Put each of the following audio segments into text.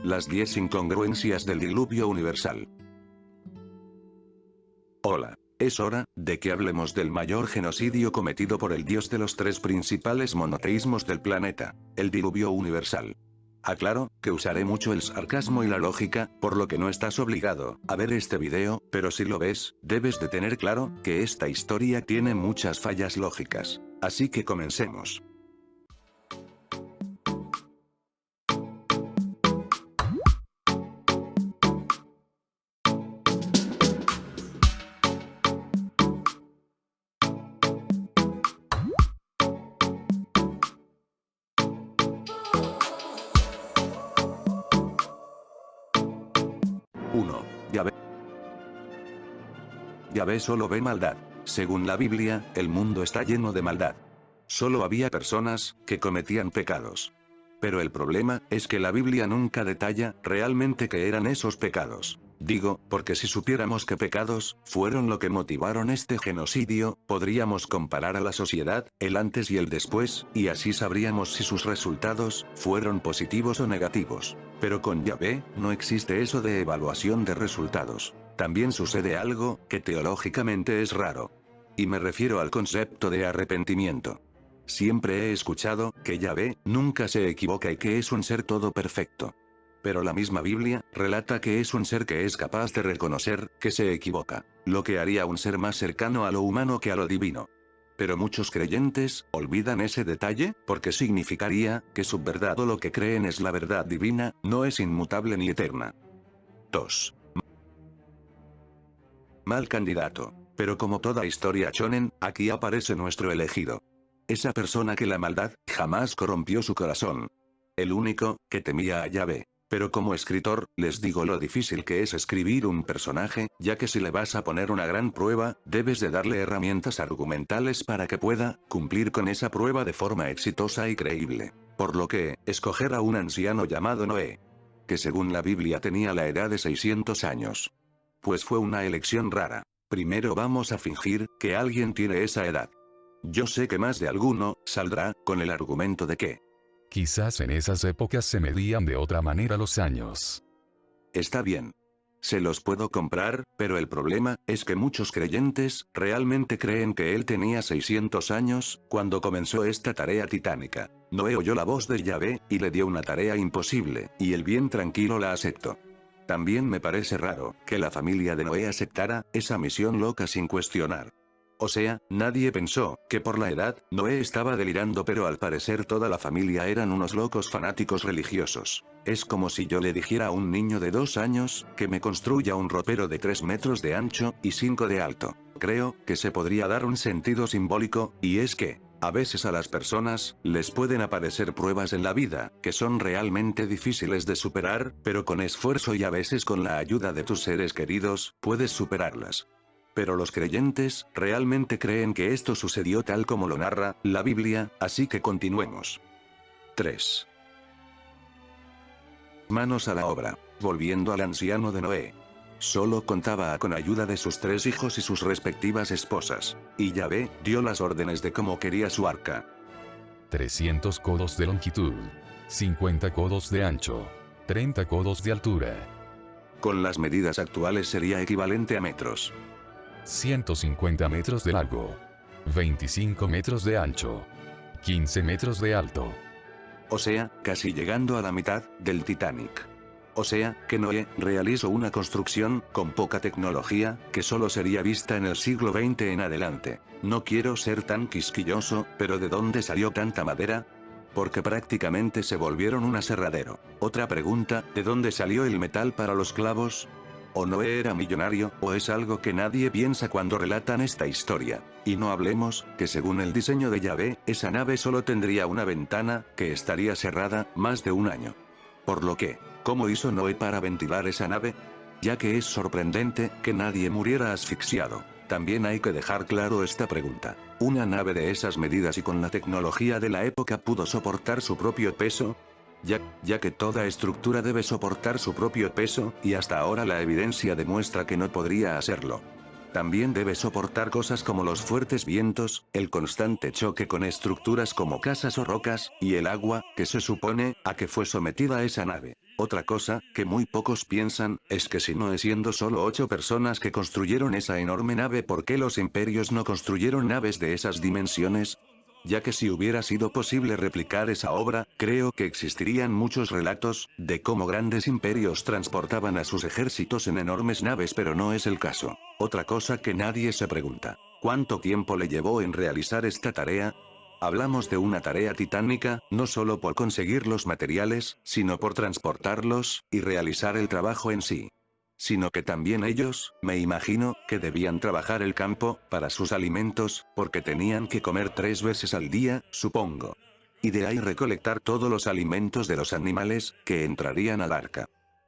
Las 10 incongruencias del diluvio universal. Hola. Es hora de que hablemos del mayor genocidio cometido por el dios de los tres principales monoteísmos del planeta, el diluvio universal. Aclaro que usaré mucho el sarcasmo y la lógica, por lo que no estás obligado a ver este video, pero si lo ves, debes de tener claro que esta historia tiene muchas fallas lógicas. Así que comencemos. Yahvé solo ve maldad. Según la Biblia, el mundo está lleno de maldad. Solo había personas que cometían pecados. Pero el problema es que la Biblia nunca detalla realmente qué eran esos pecados. Digo, porque si supiéramos qué pecados fueron lo que motivaron este genocidio, podríamos comparar a la sociedad, el antes y el después, y así sabríamos si sus resultados fueron positivos o negativos. Pero con Yahvé, no existe eso de evaluación de resultados. También sucede algo que teológicamente es raro. Y me refiero al concepto de arrepentimiento. Siempre he escuchado que Yahvé nunca se equivoca y que es un ser todo perfecto. Pero la misma Biblia relata que es un ser que es capaz de reconocer que se equivoca, lo que haría un ser más cercano a lo humano que a lo divino. Pero muchos creyentes olvidan ese detalle, porque significaría que su verdad o lo que creen es la verdad divina, no es inmutable ni eterna. 2. Mal candidato. Pero como toda historia shonen, aquí aparece nuestro elegido. Esa persona que la maldad jamás corrompió su corazón. El único que temía a Yahvé. Pero como escritor, les digo lo difícil que es escribir un personaje, ya que si le vas a poner una gran prueba, debes de darle herramientas argumentales para que pueda cumplir con esa prueba de forma exitosa y creíble. Por lo que, escoger a un anciano llamado Noé, que según la Biblia tenía la edad de 600 años. Pues fue una elección rara. Primero vamos a fingir que alguien tiene esa edad. Yo sé que más de alguno saldrá con el argumento de que quizás en esas épocas se medían de otra manera los años. Está bien. Se los puedo comprar, pero el problema es que muchos creyentes realmente creen que él tenía 600 años cuando comenzó esta tarea titánica. Noé oyó la voz de Yahvé y le dio una tarea imposible, y él bien tranquilo la aceptó. También me parece raro que la familia de Noé aceptara esa misión loca sin cuestionar. O sea, nadie pensó que por la edad, Noé estaba delirando, pero al parecer toda la familia eran unos locos fanáticos religiosos. Es como si yo le dijera a un niño de 2 años que me construya un ropero de 3 metros de ancho y 5 de alto. Creo que se podría dar un sentido simbólico, y es que a veces a las personas les pueden aparecer pruebas en la vida que son realmente difíciles de superar, pero con esfuerzo y a veces con la ayuda de tus seres queridos, puedes superarlas. Pero los creyentes realmente creen que esto sucedió tal como lo narra la Biblia, así que continuemos. 3. Manos a la obra. Volviendo al anciano de Noé. Solo contaba con ayuda de sus 3 hijos y sus respectivas esposas. Y Yahvé dio las órdenes de cómo quería su arca. 300 codos de longitud, 50 codos de ancho, 30 codos de altura. Con las medidas actuales sería equivalente a metros. 150 metros de largo, 25 metros de ancho, 15 metros de alto. O sea, casi llegando a la mitad del Titanic. O sea, que Noé realizó una construcción con poca tecnología, que solo sería vista en el siglo XX en adelante. No quiero ser tan quisquilloso, pero ¿de dónde salió tanta madera? Porque prácticamente se volvieron un aserradero. Otra pregunta, ¿de dónde salió el metal para los clavos? ¿O Noé era millonario, o es algo que nadie piensa cuando relatan esta historia? Y no hablemos, que según el diseño de Yahvé, esa nave solo tendría una ventana, que estaría cerrada, más de un año. Por lo que, ¿cómo hizo Noé para ventilar esa nave? Ya que es sorprendente que nadie muriera asfixiado. También hay que dejar claro esta pregunta. ¿Una nave de esas medidas y con la tecnología de la época pudo soportar su propio peso? Ya que toda estructura debe soportar su propio peso, y hasta ahora la evidencia demuestra que no podría hacerlo. También debe soportar cosas como los fuertes vientos, el constante choque con estructuras como casas o rocas, y el agua, que se supone a que fue sometida esa nave. Otra cosa, que muy pocos piensan, es que si no es siendo solo 8 personas que construyeron esa enorme nave, ¿por qué los imperios no construyeron naves de esas dimensiones? Ya que si hubiera sido posible replicar esa obra, creo que existirían muchos relatos, de cómo grandes imperios transportaban a sus ejércitos en enormes naves, pero no es el caso. Otra cosa que nadie se pregunta, ¿cuánto tiempo le llevó en realizar esta tarea? Hablamos de una tarea titánica, no solo por conseguir los materiales, sino por transportarlos, y realizar el trabajo en sí. Sino que también ellos, me imagino, que debían trabajar el campo, para sus alimentos, porque tenían que comer 3 veces al día, supongo. Y de ahí recolectar todos los alimentos de los animales, que entrarían al arca.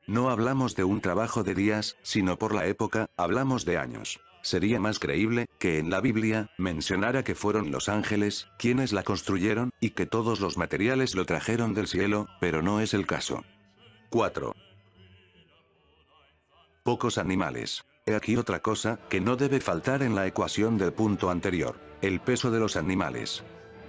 No hablamos de un trabajo de días, sino por la época, hablamos de años. Sería más creíble, que en la Biblia, mencionara que fueron los ángeles, quienes la construyeron, y que todos los materiales lo trajeron del cielo, pero no es el caso. 4. Pocos animales. He aquí otra cosa, que no debe faltar en la ecuación del punto anterior. El peso de los animales.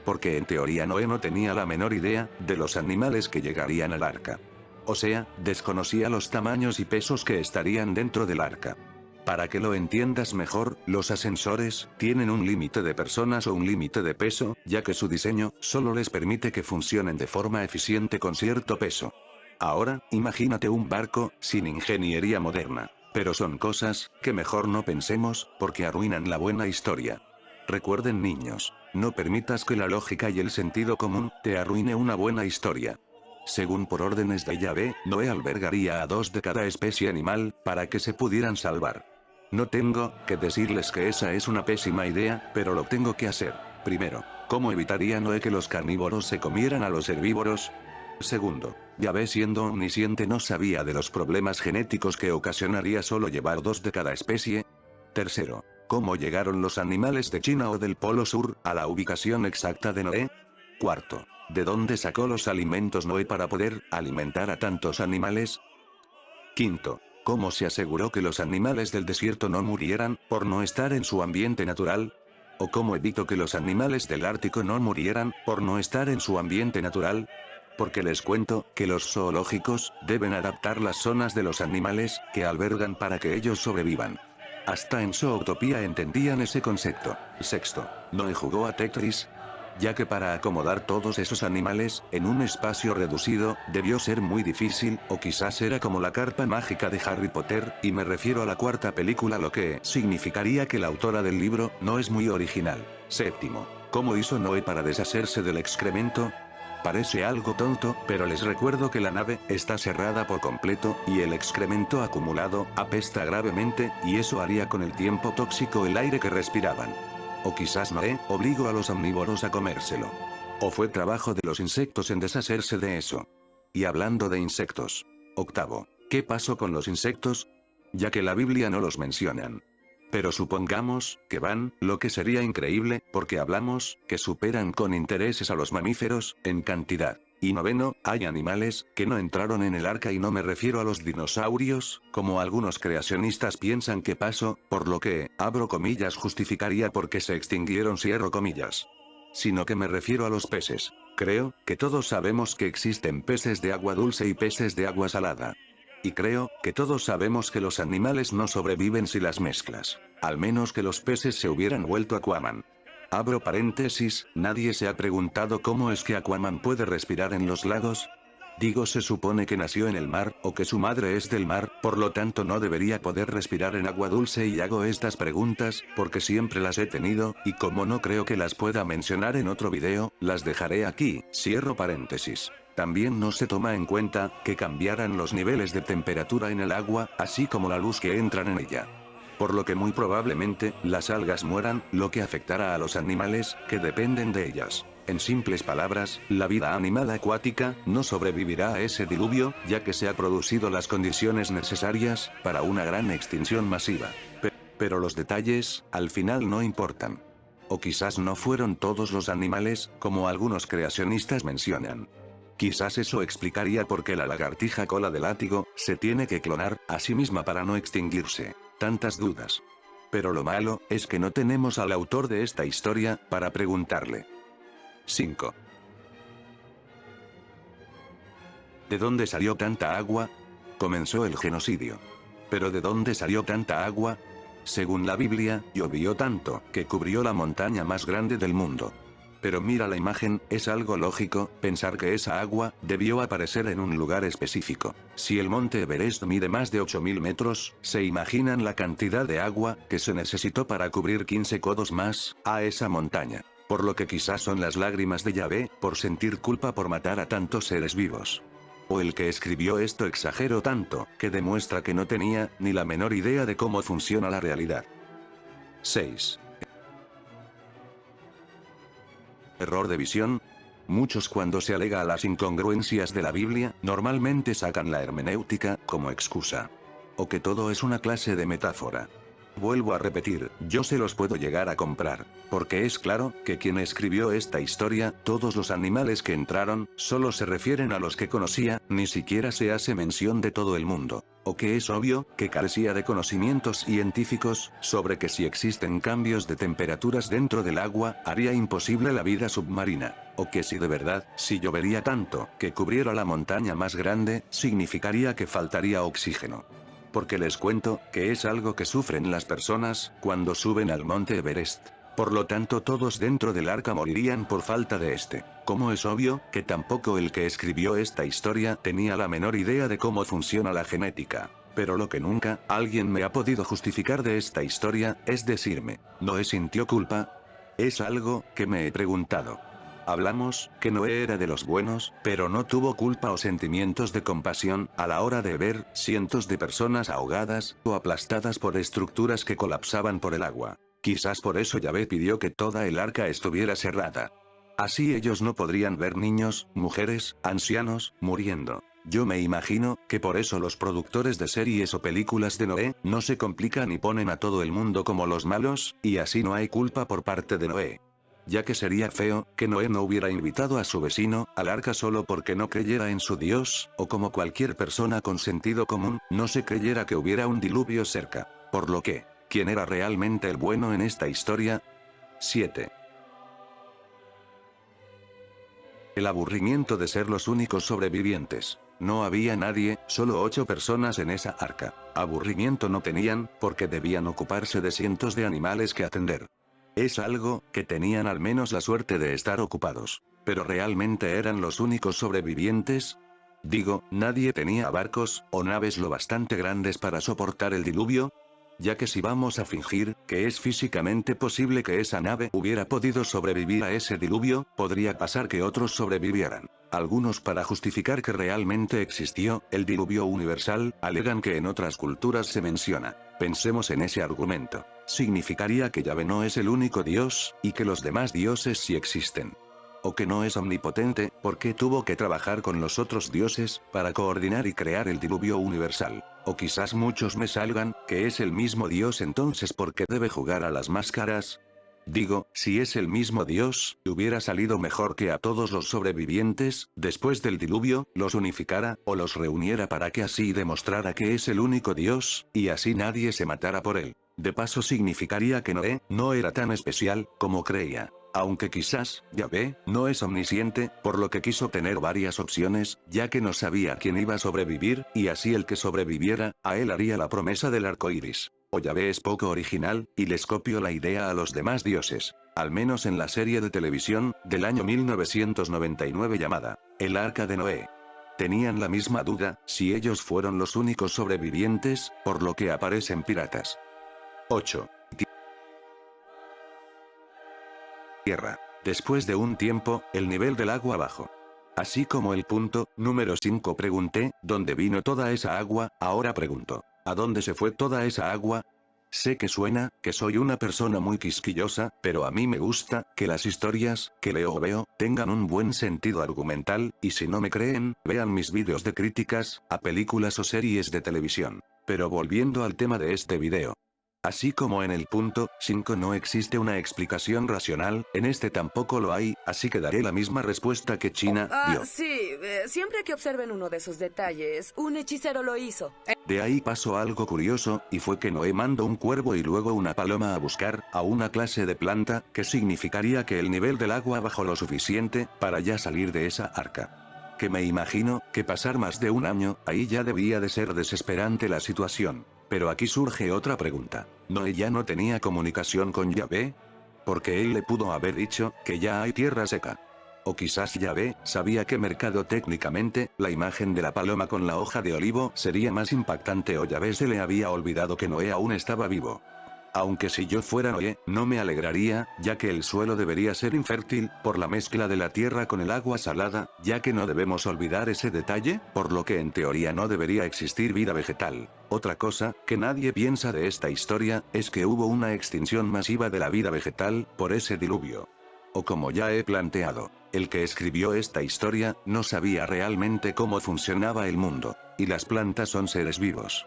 Porque en teoría Noé no tenía la menor idea, de los animales que llegarían al arca. O sea, desconocía los tamaños y pesos que estarían dentro del arca. Para que lo entiendas mejor, los ascensores tienen un límite de personas o un límite de peso, ya que su diseño solo les permite que funcionen de forma eficiente con cierto peso. Ahora, imagínate un barco, sin ingeniería moderna. Pero son cosas, que mejor no pensemos, porque arruinan la buena historia. Recuerden, niños, no permitas que la lógica y el sentido común, te arruine una buena historia. Según por órdenes de Yahvé, Noé albergaría a 2 de cada especie animal, para que se pudieran salvar. No tengo que decirles que esa es una pésima idea, pero lo tengo que hacer. Primero, ¿cómo evitaría Noé que los carnívoros se comieran a los herbívoros? Segundo, Yahvé siendo omnisciente no sabía de los problemas genéticos que ocasionaría solo llevar 2 de cada especie. Tercero, ¿cómo llegaron los animales de China o del Polo Sur, a la ubicación exacta de Noé? Cuarto, ¿de dónde sacó los alimentos Noé para poder alimentar a tantos animales? Quinto, ¿cómo se aseguró que los animales del desierto no murieran, por no estar en su ambiente natural? ¿O cómo evitó que los animales del Ártico no murieran, por no estar en su ambiente natural? Porque les cuento, que los zoológicos, deben adaptar las zonas de los animales, que albergan para que ellos sobrevivan. Hasta en Zootopía entendían ese concepto. Sexto, Noé jugó a Tetris, ya que para acomodar todos esos animales, en un espacio reducido, debió ser muy difícil, o quizás era como la carpa mágica de Harry Potter, y me refiero a la 4ª película, lo que significaría que la autora del libro, no es muy original. Séptimo, ¿cómo hizo Noé para deshacerse del excremento? Parece algo tonto, pero les recuerdo que la nave está cerrada por completo, y el excremento acumulado apesta gravemente, y eso haría con el tiempo tóxico el aire que respiraban. O quizás Noé obligó a los omnívoros a comérselo. O fue trabajo de los insectos en deshacerse de eso. Y hablando de insectos. Octavo, ¿qué pasó con los insectos? Ya que la Biblia no los mencionan. Pero supongamos, que van, lo que sería increíble, porque hablamos, que superan con intereses a los mamíferos, en cantidad. Y noveno, hay animales, que no entraron en el arca y no me refiero a los dinosaurios, como algunos creacionistas piensan que pasó, por lo que, abro comillas justificaría porque se extinguieron cierro comillas. Sino que me refiero a los peces. Creo, que todos sabemos que existen peces de agua dulce y peces de agua salada. Y creo, que todos sabemos que los animales no sobreviven si las mezclas. Al menos que los peces se hubieran vuelto Aquaman. Abro paréntesis, ¿nadie se ha preguntado cómo es que Aquaman puede respirar en los lagos? Digo, se supone que nació en el mar, o que su madre es del mar, por lo tanto no debería poder respirar en agua dulce, y hago estas preguntas, porque siempre las he tenido, y como no creo que las pueda mencionar en otro video, las dejaré aquí, cierro paréntesis. También no se toma en cuenta, que cambiaran los niveles de temperatura en el agua, así como la luz que entran en ella. Por lo que muy probablemente, las algas mueran, lo que afectará a los animales, que dependen de ellas. En simples palabras, la vida animal acuática, no sobrevivirá a ese diluvio, ya que se han producido las condiciones necesarias, para una gran extinción masiva. Pero los detalles, al final no importan. O quizás no fueron todos los animales, como algunos creacionistas mencionan. Quizás eso explicaría por qué la lagartija cola de látigo, se tiene que clonar, a sí misma para no extinguirse. Tantas dudas. Pero lo malo, es que no tenemos al autor de esta historia, para preguntarle. 5. ¿De dónde salió tanta agua? Comenzó el genocidio. ¿Pero de dónde salió tanta agua? Según la Biblia, llovió tanto, que cubrió la montaña más grande del mundo. Pero mira la imagen, es algo lógico, pensar que esa agua, debió aparecer en un lugar específico. Si el monte Everest mide más de 8000 metros, ¿se imaginan la cantidad de agua, que se necesitó para cubrir 15 codos más, a esa montaña? Por lo que quizás son las lágrimas de Yahvé, por sentir culpa por matar a tantos seres vivos. O el que escribió esto exageró tanto, que demuestra que no tenía, ni la menor idea de cómo funciona la realidad. 6. Error de visión. Muchos cuando se alega a las incongruencias de la Biblia, normalmente sacan la hermenéutica, como excusa. O que todo es una clase de metáfora. Vuelvo a repetir, yo se los puedo llegar a comprar, porque es claro, que quien escribió esta historia, todos los animales que entraron, solo se refieren a los que conocía, ni siquiera se hace mención de todo el mundo. O que es obvio, que carecía de conocimientos científicos, sobre que si existen cambios de temperaturas dentro del agua, haría imposible la vida submarina. O que si de verdad, si llovería tanto, que cubriera la montaña más grande, significaría que faltaría oxígeno. Porque les cuento, que es algo que sufren las personas, cuando suben al monte Everest. Por lo tanto todos dentro del arca morirían por falta de este. Como es obvio, que tampoco el que escribió esta historia tenía la menor idea de cómo funciona la genética. Pero lo que nunca, alguien me ha podido justificar de esta historia, es decirme, ¿Noé sintió culpa? Es algo, que me he preguntado. Hablamos, que Noé era de los buenos, pero no tuvo culpa o sentimientos de compasión, a la hora de ver, cientos de personas ahogadas, o aplastadas por estructuras que colapsaban por el agua. Quizás por eso Yahvé pidió que toda el arca estuviera cerrada. Así ellos no podrían ver niños, mujeres, ancianos, muriendo. Yo me imagino, que por eso los productores de series o películas de Noé, no se complican y ponen a todo el mundo como los malos, y así no hay culpa por parte de Noé. Ya que sería feo, que Noé no hubiera invitado a su vecino, al arca solo porque no creyera en su Dios, o como cualquier persona con sentido común, no se creyera que hubiera un diluvio cerca. Por lo que, ¿quién era realmente el bueno en esta historia? 7. El aburrimiento de ser los únicos sobrevivientes. No había nadie, solo 8 personas en esa arca. Aburrimiento no tenían, porque debían ocuparse de cientos de animales que atender. Es algo, que tenían al menos la suerte de estar ocupados. ¿Pero realmente eran los únicos sobrevivientes? Digo, ¿nadie tenía barcos, o naves lo bastante grandes para soportar el diluvio? Ya que si vamos a fingir, que es físicamente posible que esa nave hubiera podido sobrevivir a ese diluvio, podría pasar que otros sobrevivieran. Algunos para justificar que realmente existió, el diluvio universal, alegan que en otras culturas se menciona. Pensemos en ese argumento. Significaría que Yahvé no es el único Dios, y que los demás dioses sí existen. O que no es omnipotente, porque tuvo que trabajar con los otros dioses, para coordinar y crear el diluvio universal. O quizás muchos me salgan, que es el mismo Dios entonces porque debe jugar a las máscaras. Digo, si es el mismo Dios, hubiera salido mejor que a todos los sobrevivientes, después del diluvio, los unificara, o los reuniera para que así demostrara que es el único Dios, y así nadie se matara por él. De paso significaría que Noé, no era tan especial, como creía. Aunque quizás, Yahvé, no es omnisciente, por lo que quiso tener varias opciones, ya que no sabía quién iba a sobrevivir, y así el que sobreviviera, a él haría la promesa del arco iris. O Yahvé es poco original, y les copió la idea a los demás dioses. Al menos en la serie de televisión, del año 1999 llamada, El Arca de Noé. Tenían la misma duda, si ellos fueron los únicos sobrevivientes, por lo que aparecen piratas. 8. Tierra. Después de un tiempo, el nivel del agua bajó. Así como el punto, número 5 pregunté, ¿dónde vino toda esa agua? Ahora pregunto, ¿a dónde se fue toda esa agua? Sé que suena, que soy una persona muy quisquillosa, pero a mí me gusta, que las historias, que leo o veo, tengan un buen sentido argumental, y si no me creen, vean mis vídeos de críticas, a películas o series de televisión. Pero volviendo al tema de este video. Así como en el punto 5 no existe una explicación racional, en este tampoco lo hay, así que daré la misma respuesta que China dio. Sí, siempre que observen uno de esos detalles, un hechicero lo hizo. De ahí pasó algo curioso, y fue que Noé mandó un cuervo y luego una paloma a buscar, a una clase de planta, que significaría que el nivel del agua bajó lo suficiente, para ya salir de esa arca. que me imagino que pasar más de un año ahí ya debía de ser desesperante la situación. Pero aquí surge otra pregunta. ¿Noé ya no tenía comunicación con Yahvé? Porque él le pudo haber dicho que ya hay tierra seca. O quizás Yahvé sabía que técnicamente, la imagen de la paloma con la hoja de olivo sería más impactante, o Yahvé se le había olvidado que Noé aún estaba vivo. Aunque si yo fuera Noé, no me alegraría, ya que el suelo debería ser infértil, por la mezcla de la tierra con el agua salada, ya que no debemos olvidar ese detalle, por lo que en teoría no debería existir vida vegetal. Otra cosa, que nadie piensa de esta historia, es que hubo una extinción masiva de la vida vegetal, por ese diluvio. O como ya he planteado, el que escribió esta historia, no sabía realmente cómo funcionaba el mundo. Y las plantas son seres vivos.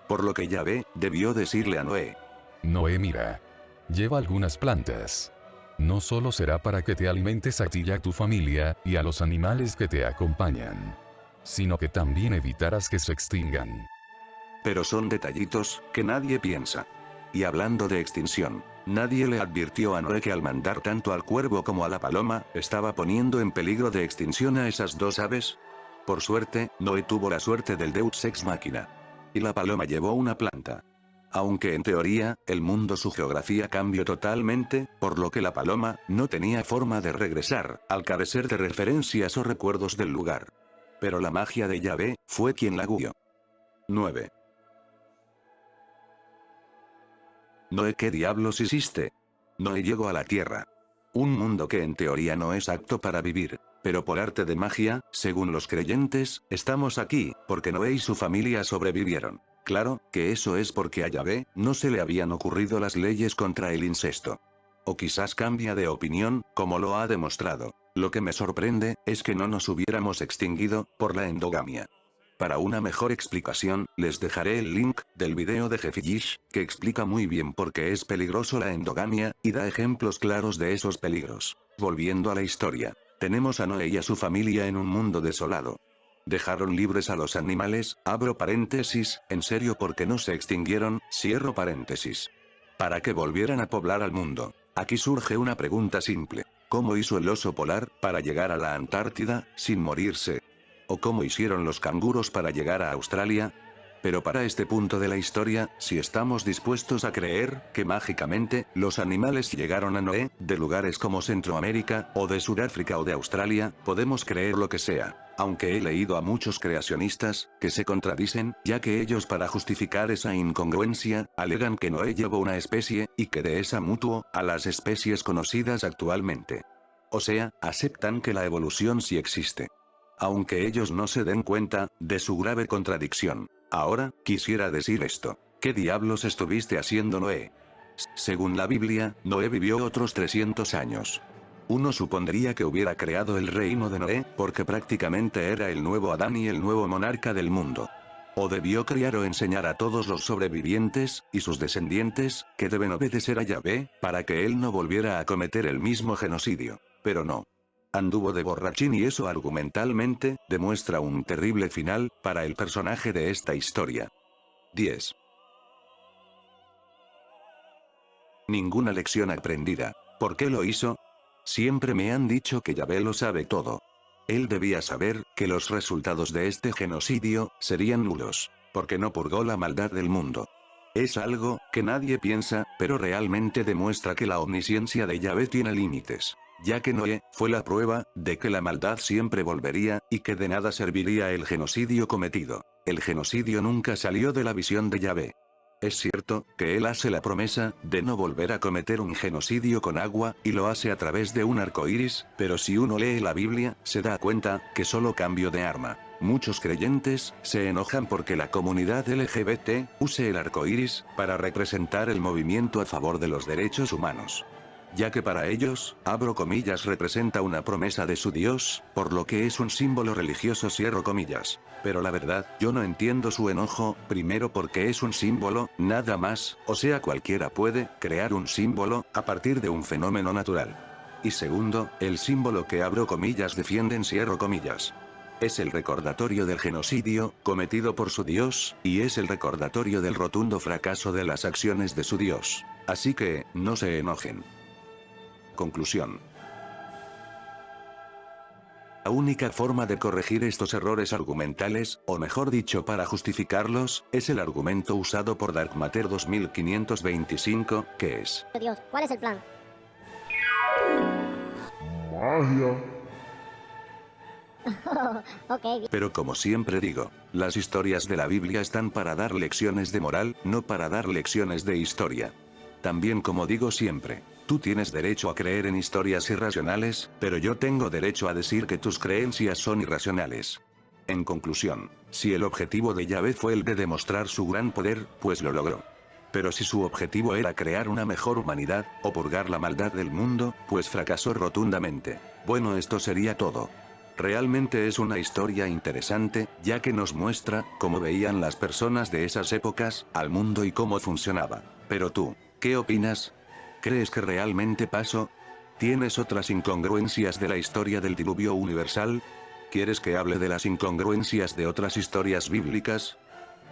Por lo que Yahvé debió decirle a Noé: Noé, mira. Lleva algunas plantas. No solo será para que te alimentes a ti y a tu familia, y a los animales que te acompañan, sino que también evitarás que se extingan. Pero son detallitos que nadie piensa. Y hablando de extinción, nadie le advirtió a Noé que al mandar tanto al cuervo como a la paloma, estaba poniendo en peligro de extinción a esas dos aves. Por suerte, Noé tuvo la suerte del Deus Ex Machina. Y la paloma llevó una planta. Aunque en teoría, el mundo su geografía cambió totalmente, por lo que la paloma no tenía forma de regresar, al carecer de referencias o recuerdos del lugar. Pero la magia de Yahvé fue quien la guió. 9. Noé, ¿qué diablos hiciste? Noé llegó a la tierra. Un mundo que en teoría no es apto para vivir, pero por arte de magia, según los creyentes, estamos aquí, porque Noé y su familia sobrevivieron. Claro, que eso es porque a Yahvé no se le habían ocurrido las leyes contra el incesto. O quizás cambia de opinión, como lo ha demostrado. Lo que me sorprende, es que no nos hubiéramos extinguido, por la endogamia. Para una mejor explicación, les dejaré el link del video de Jefillish, que explica muy bien por qué es peligroso la endogamia, y da ejemplos claros de esos peligros. Volviendo a la historia, tenemos a Noé y a su familia en un mundo desolado. Dejaron libres a los animales, abro paréntesis, en serio, porque no se extinguieron, cierro paréntesis. Para que volvieran a poblar al mundo. Aquí surge una pregunta simple. ¿Cómo hizo el oso polar para llegar a la Antártida, sin morirse? ¿O cómo hicieron los canguros para llegar a Australia? Pero para este punto de la historia, si estamos dispuestos a creer que mágicamente los animales llegaron a Noé, de lugares como Centroamérica, o de Sudáfrica o de Australia, podemos creer lo que sea. Aunque he leído a muchos creacionistas que se contradicen, ya que ellos, para justificar esa incongruencia, alegan que Noé llevó una especie, y que de esa mutó a las especies conocidas actualmente. O sea, aceptan que la evolución sí existe. Aunque ellos no se den cuenta de su grave contradicción. Ahora, quisiera decir esto. ¿Qué diablos estuviste haciendo, Noé? Según la Biblia, Noé vivió otros 300 años. Uno supondría que hubiera creado el reino de Noé, porque prácticamente era el nuevo Adán y el nuevo monarca del mundo. O debió criar o enseñar a todos los sobrevivientes, y sus descendientes, que deben obedecer a Yahvé, para que él no volviera a cometer el mismo genocidio. Pero no. Anduvo de borrachín, y eso argumentalmente demuestra un terrible final para el personaje de esta historia. 10. Ninguna lección aprendida. ¿Por qué lo hizo? Siempre me han dicho que Yahvé lo sabe todo. Él debía saber que los resultados de este genocidio serían nulos, porque no purgó la maldad del mundo. Es algo que nadie piensa, pero realmente demuestra que la omnisciencia de Yahvé tiene límites. Ya que Noé fue la prueba de que la maldad siempre volvería, y que de nada serviría el genocidio cometido. El genocidio nunca salió de la visión de Yahvé. Es cierto que él hace la promesa de no volver a cometer un genocidio con agua, y lo hace a través de un arco iris, pero si uno lee la Biblia, se da cuenta que solo cambio de arma. Muchos creyentes se enojan porque la comunidad LGBT use el arco iris para representar el movimiento a favor de los derechos humanos. Ya que para ellos, abro comillas, representa una promesa de su Dios, por lo que es un símbolo religioso, cierro comillas. Pero la verdad, yo no entiendo su enojo, primero porque es un símbolo, nada más, o sea, cualquiera puede crear un símbolo a partir de un fenómeno natural. Y segundo, el símbolo que abro comillas defienden, cierro comillas. Es el recordatorio del genocidio cometido por su Dios, y es el recordatorio del rotundo fracaso de las acciones de su Dios. Así que, no se enojen. Conclusión. La única forma de corregir estos errores argumentales, o mejor dicho para justificarlos, es el argumento usado por Dark Matter 2525, que es: Dios, ¿cuál es el plan? Magia. Ok, Pero como siempre digo, las historias de la Biblia están para dar lecciones de moral, no para dar lecciones de historia. También como digo siempre, tú tienes derecho a creer en historias irracionales, pero yo tengo derecho a decir que tus creencias son irracionales. En conclusión, si el objetivo de Yahvé fue el de demostrar su gran poder, pues lo logró. Pero si su objetivo era crear una mejor humanidad, o purgar la maldad del mundo, pues fracasó rotundamente. Bueno, esto sería todo. Realmente es una historia interesante, ya que nos muestra cómo veían las personas de esas épocas al mundo y cómo funcionaba. Pero tú, ¿qué opinas? ¿Crees que realmente pasó? ¿Tienes otras incongruencias de la historia del diluvio universal? ¿Quieres que hable de las incongruencias de otras historias bíblicas?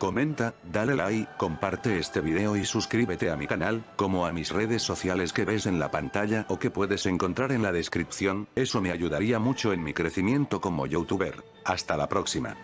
Comenta, dale like, comparte este video y suscríbete a mi canal, como a mis redes sociales que ves en la pantalla o que puedes encontrar en la descripción, eso me ayudaría mucho en mi crecimiento como youtuber. Hasta la próxima.